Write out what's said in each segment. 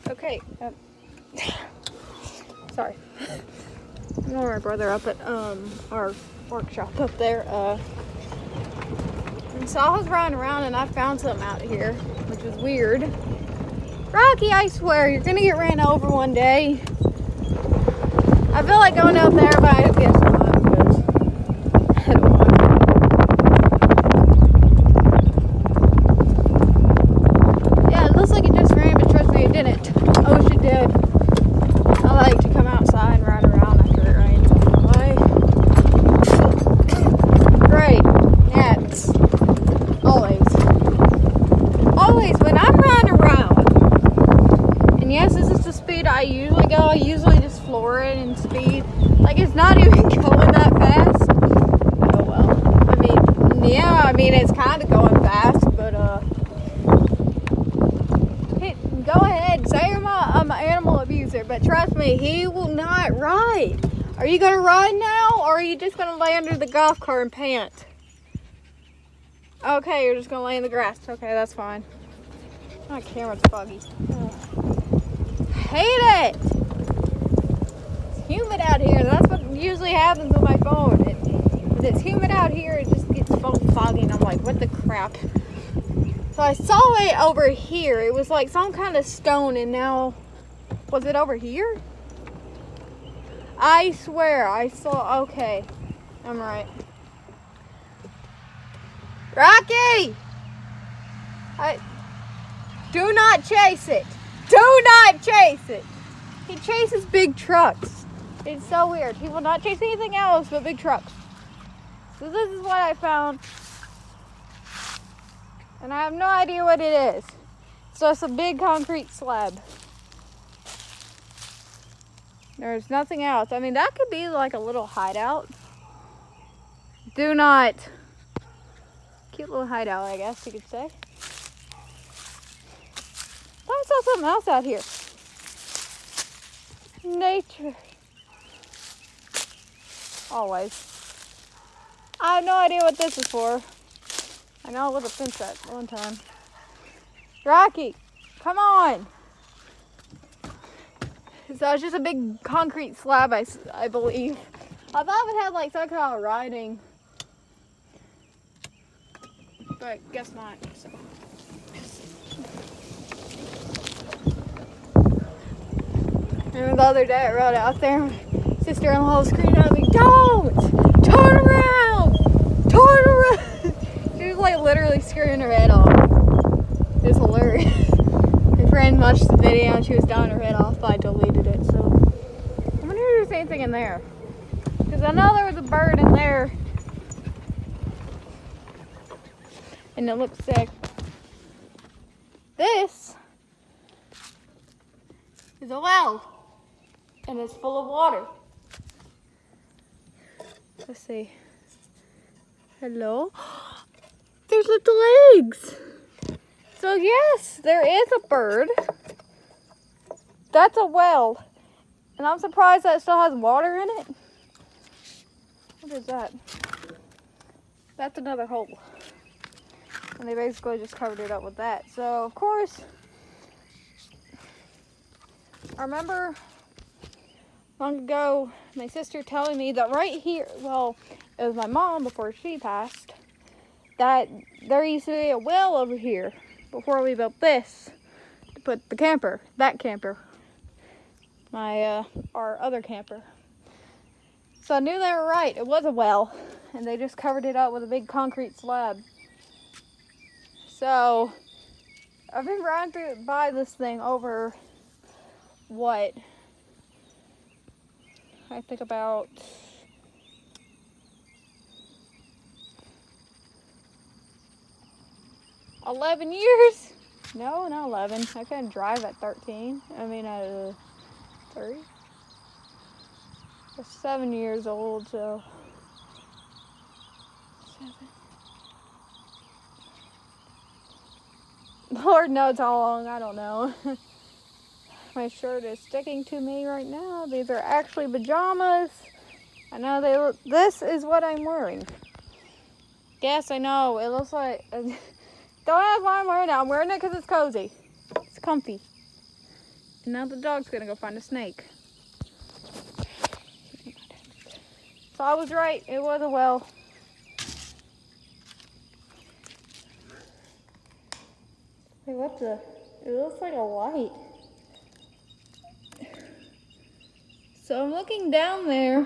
Okay. Sorry. I'm with my brother up at our workshop up there. And so I was riding around and I found something out here, which was weird. Rocky, I swear, you're gonna get ran over one day. I feel like going out there, but I guess not. I don't know. Yeah, it looks like it just rained, but trust me, it didn't. I wish it did. I like to come outside and ride around after it rains. I don't know why. Great. Nets. Always when I'm riding around, and yes, this is the speed I usually go. I usually just floor it in speed. Like, it's not even going that fast. Oh well. I mean, it's kind of going fast, but go ahead, say I'm an animal abuser, but trust me, he will not ride. Are you gonna ride now, or are you just gonna lay under the golf cart and pant? Okay, you're just gonna lay in the grass. Okay, that's fine. My camera's foggy. Hate it! It's humid out here. That's what usually happens with my phone. When it's humid out here, it just gets foggy, and I'm like, what the crap? So I saw it over here. It was like some kind of stone, and now, was it over here? I swear, I saw, okay, I'm right. Rocky! Do not chase it. Do not chase it. He chases big trucks. It's so weird. He will not chase anything else but big trucks. So this is what I found. And I have no idea what it is. It's just a big concrete slab. There's nothing else. I mean, that could be like a little hideout. Do not. Cute little hideout, I guess you could say. I saw something else out here. Nature. Always. I have no idea what this is for. I know I was a fence at one time. Rocky, come on. So it's just a big concrete slab, I believe. I thought it had like some kind of writing. But guess not. So. Remember the other day I rode out there, my sister-in-law was screaming at me, don't! Turn around! Turn around! She was like literally screaming her head off. It was hilarious. My friend watched the video and she was dying her head off, but I deleted it, so. I wonder if there's anything in there. Because I know there was a bird in there. And it looks sick. This is a well. And it's full of water. Let's see. Hello? There's little eggs. So yes, there is a bird. That's a well. And I'm surprised that it still has water in it. What is that? That's another hole. And they basically just covered it up with that. So of course, I remember long ago, my sister telling me that right here, well, it was my mom before she passed, that there used to be a well over here before we built this to put the camper, that camper, our other camper. So I knew they were right. It was a well, and they just covered it up with a big concrete slab. So I've been riding by this thing over what? I think about 11 years. No, not 11. I couldn't drive at 13. I mean, at 3. I was 7 years old, so 7. Lord knows how long. I don't know. My shirt is sticking to me right now. These are actually pajamas. I know they look. This is what I'm wearing. Yes, I know. It looks like. Don't ask why I'm wearing it. I'm wearing it because it's cozy. It's comfy. Now the dog's gonna go find a snake. So I was right, it was a well. Wait, what the? It looks like a light. So I'm looking down there.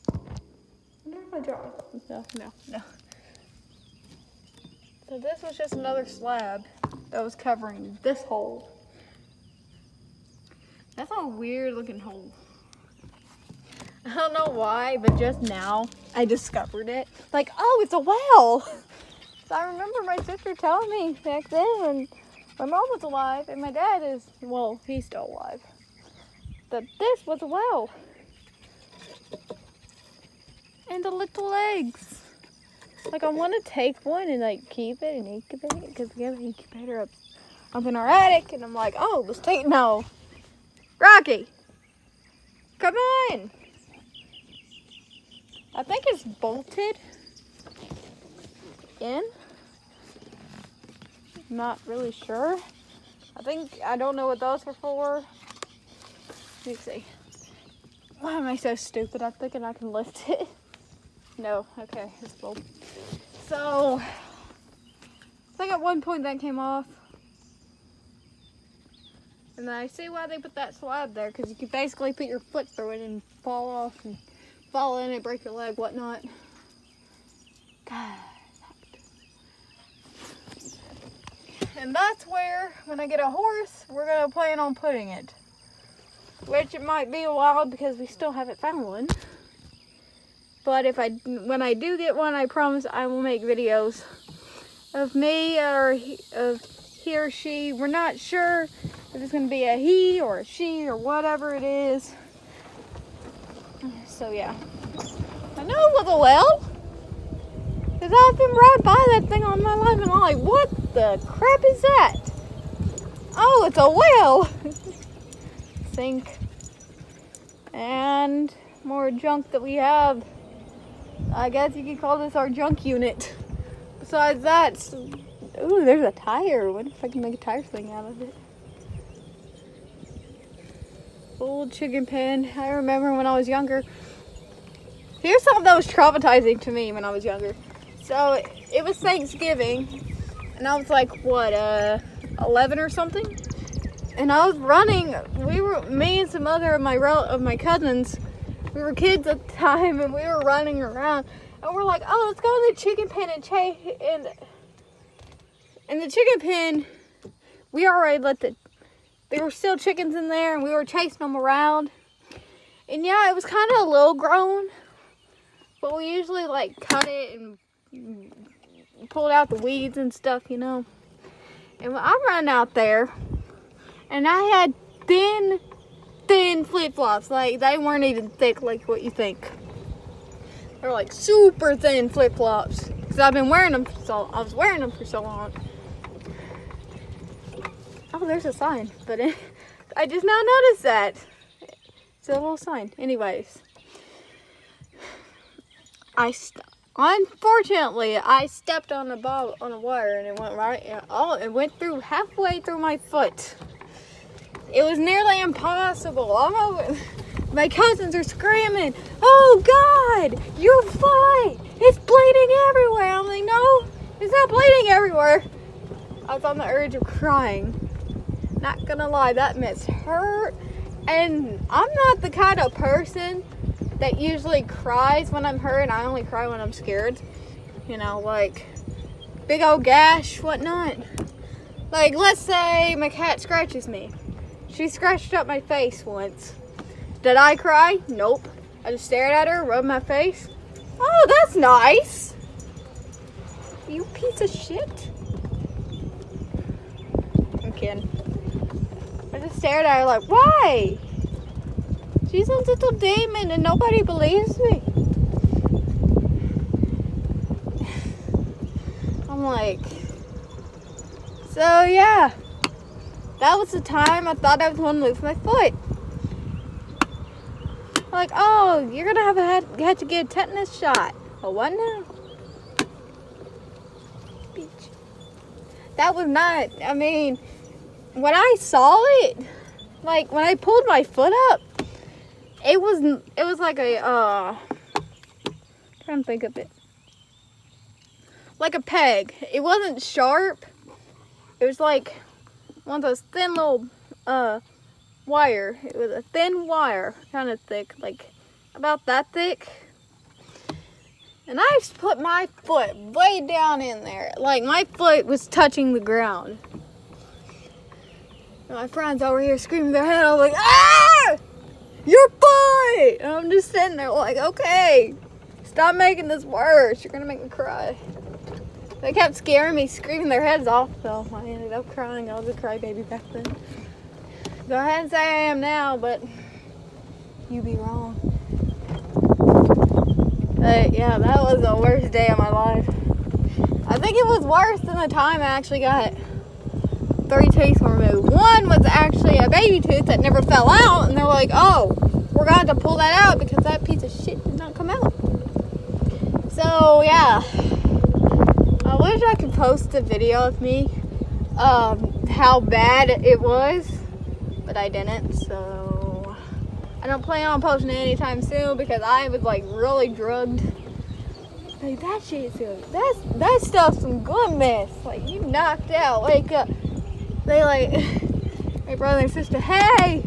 I wonder if I dropped. No. So this was just another slab that was covering this hole. That's a weird looking hole. I don't know why, but just now I discovered it. Like, oh, it's a well. So I remember my sister telling me back then when my mom was alive and my dad is, well, he's still alive, that this was a well. And the little eggs. Like, I want to take one and like keep it and incubate it because we have an incubator up in our attic. And I'm like, oh, let's take, no. Rocky, come on. I think it's bolted in. Not really sure. I don't know what those were for. Let me see. Why am I so stupid? I'm thinking I can lift it. No, okay, it's bolted. So, I think at one point that came off. And then I see why they put that slab there, because you can basically put your foot through it and fall off and fall in it, break your leg, whatnot. God. And that's where, when I get a horse, we're going to plan on putting it. Which it might be a while because we still haven't found one. But when I do get one, I promise I will make videos of me or of he or she. We're not sure if it's going to be a he or a she or whatever it is. So yeah. I know it was a well. Because I've been right by that thing all my life and I'm like, what the crap is that? Oh, it's a well. Sink. And more junk that we have. I guess you could call this our junk unit. Besides that, ooh, there's a tire. What if I can make a tire thing out of it? Old chicken pen. I remember when I was younger. Here's something that was traumatizing to me when I was younger. So it was Thanksgiving, and I was like, what, 11 or something? And I was running. Me and some other of my cousins, we were kids at the time, and we were running around. And we're like, oh, let's go to the chicken pen and chase. And the chicken pen, we already there were still chickens in there, and we were chasing them around. And yeah, it was kind of a little grown, but we usually like cut it and pulled out the weeds and stuff, you know. And when I ran out there, and I had thin flip-flops. Like, they weren't even thick like what you think. They were like super thin flip-flops. Because I was wearing them for so long. Oh, there's a sign. But I just now noticed that. It's a little sign. Anyways. Unfortunately, I stepped on a wire and it went right. Oh, it went through halfway through my foot. It was nearly impossible. My cousins are screaming, "Oh God, you're fine! It's bleeding everywhere!" I'm like, "No, it's not bleeding everywhere." I was on the urge of crying. Not gonna lie, that mess hurt. And I'm not the kind of person that usually cries when I'm hurt. I only cry when I'm scared. You know, like big old gash, whatnot. Like, let's say my cat scratches me. She scratched up my face once. Did I cry? Nope. I just stared at her, rubbed my face. Oh, that's nice. You piece of shit. I'm kidding. I just stared at her like, why? She's a little demon and nobody believes me. I'm like, so yeah. That was the time I thought I was going to lose my foot. Like, oh, you're going to have to get a tetanus shot. Oh, what now? Bitch. That was not, I mean, when I saw it, like when I pulled my foot up, it was like a trying to think of it. Like a peg. It wasn't sharp. It was like one of those thin little wire. It was a thin wire, kind of thick, like about that thick. And I just put my foot way down in there. Like my foot was touching the ground. And my friends over here screaming their head off like, ah! Your foot! And I'm just sitting there like, okay, stop making this worse. You're gonna make me cry. They kept scaring me, screaming their heads off, so I ended up crying. I was a crybaby back then. Go ahead and say I am now, but you be wrong. But yeah, that was the worst day of my life. I think it was worse than the time I actually got 3 teeth removed. One was actually a baby tooth that never fell out, and they were like, oh, we're going to have to pull that out because that piece of shit did not come out. So yeah, I wish I could post a video of me, how bad it was, but I didn't, so I don't plan on posting it anytime soon because I was like really drugged. Like that shit's good. That stuff's some good mess. Like you knocked out, wake up. They like my brother and sister, hey,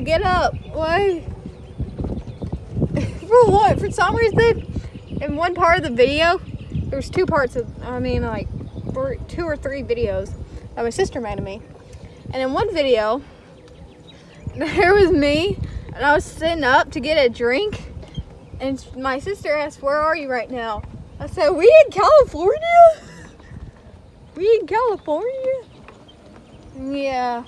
get up. Wait. For what? For some reason, in one part of the video, there was 2 parts of, like 2 or 3 videos that my sister made of me. And in one video, there was me, and I was sitting up to get a drink, and my sister asked, where are you right now? I said, we in California? We in California? Yeah.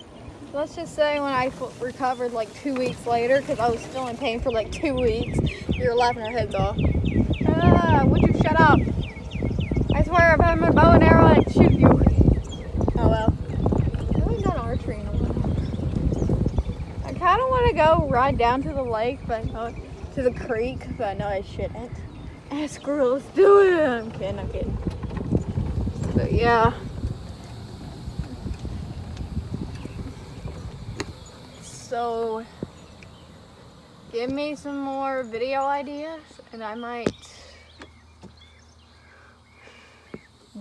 Let's just say when I recovered like 2 weeks later, because I was still in pain for like 2 weeks, we were laughing our heads off. Would you shut up? I swear if I had my bow and arrow, I'd shoot you. Oh well. I haven't done archery in a while. I kind of want to go ride down to the lake, but to the creek, but I know I shouldn't. Screw it, let's do it. I'm kidding. But yeah. So, give me some more video ideas, and I might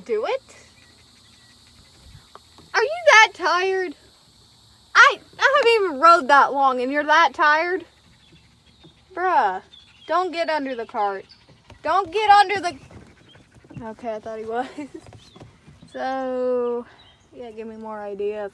do it. Are you that tired? I haven't even rode that long, and you're that tired? Bruh, don't get under the cart. Don't get under the... Okay, I thought he was. So, yeah, give me more ideas.